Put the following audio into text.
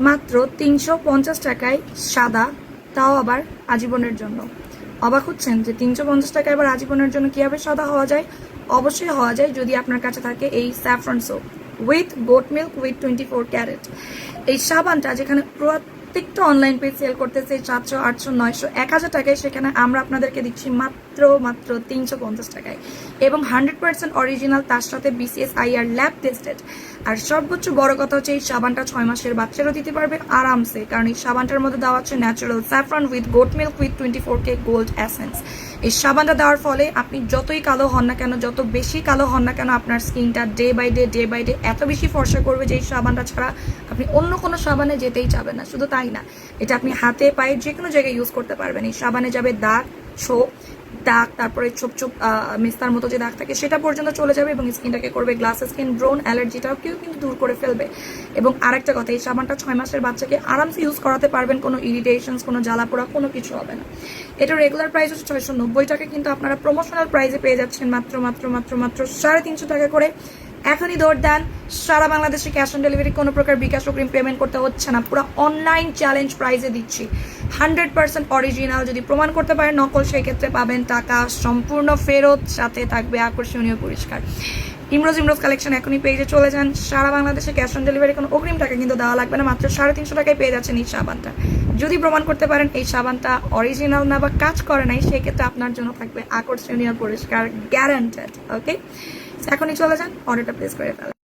মাত্র 350 টাকায় সাদা, তাও আবার আজীবনের জন্য। অবাক হচ্ছেন যে 350 টাকায় আবার আজীবনের জন্য কিভাবে সাদা হওয়া যায়? অবশ্যই হওয়া যায় যদি আপনার কাছে থাকে এই saffron soap with goat milk with 24 carat. এই সাবানটা যেখানে প্রত্যেকটা অনলাইন পেজ সেল করতেছে 700, 800, 900, 1000 টাকায়, সেখানে আমরা আপনাদেরকে দিচ্ছি মাত্র 350 টাকায়, এবং 100% অরিজিনাল, তার সাথে BCSIR ল্যাব টেস্টেড। আর সর্বোচ্চ বড় কথা হচ্ছে এই সাবানটা 6 মাসের বাচ্চারও দিতে পারবে আরামসে, কারণ এই সাবানটার মধ্যে দেওয়া হচ্ছে natural saffron with goat milk with 24K gold essence. এই সাবানটা দেওয়ার ফলে আপনি যতই কালো হন না কেন, যত বেশি কালো হন না কেন, আপনার স্কিনটা ডে বাই ডে এত বেশি ফর্সা করবে যে এই সাবানটা ছাড়া আপনি অন্য কোনো সাবানে যেতেই যাবেন না। শুধু তাই না, এটা আপনি হাতে পায়ে যে কোনো জায়গায় ইউজ করতে পারবেন। এই সাবানে যাবে দাগ, ছোপ, দাগ, তারপরে ছোপ ছোপ মেস্তার মতো যে দাগ থাকে সেটা পর্যন্ত চলে যাবে, এবং স্কিনটাকে করবে গ্লাস স্কিন, ব্রোন, অ্যালার্জিটাও কিন্তু দূর করে ফেলবে। এবং আরেকটা কথা, এই সাবানটা 6 মাসের বাচ্চাকে আরামসে ইউজ করাতে পারবেন, কোনো ইরিটেশনস, কোনো জ্বালাপোড়া, কোনো কিছু হবে না। এটা রেগুলার প্রাইস হচ্ছে 690 টাকা, কিন্তু আপনারা প্রমোশনাল প্রাইসে পেয়ে যাচ্ছেন মাত্র 350 টাকা করে। এখনই দৌড় দেন, সারা বাংলাদেশে ক্যাশ অন ডেলিভারি, কোনো প্রকার বিকাশ অগ্রিম পেমেন্ট করতে হচ্ছে না, পুরো অনলাইন চ্যালেঞ্জ প্রাইসে দিচ্ছি। 100% অরিজিনাল, যদি প্রমাণ করতে পারেন নকল, সেই ক্ষেত্রে পাবেন টাকা সম্পূর্ণ ফেরত, সাথে থাকবে আকর্ষণীয় পুরস্কার। ইমরোজ কালেকশন এখনই পেজে চলে যান। সারা বাংলাদেশে ক্যাশ অন ডেলিভারি, কোনো অগ্রিম টাকা কিন্তু দেওয়া লাগবে না, মাত্র 350 টাকায় পেয়ে যাচ্ছেন এই সাবানটা। যদি প্রমাণ করতে পারেন এই সাবানটা অরিজিনাল না বা কাজ করে নাই, সেই ক্ষেত্রে আপনার জন্য থাকবে আকর্ষণীয় পুরস্কার গ্যারান্টেড। ওকে, এখনই চলে যান, অর্ডারটা প্লেস করে ফেলেন।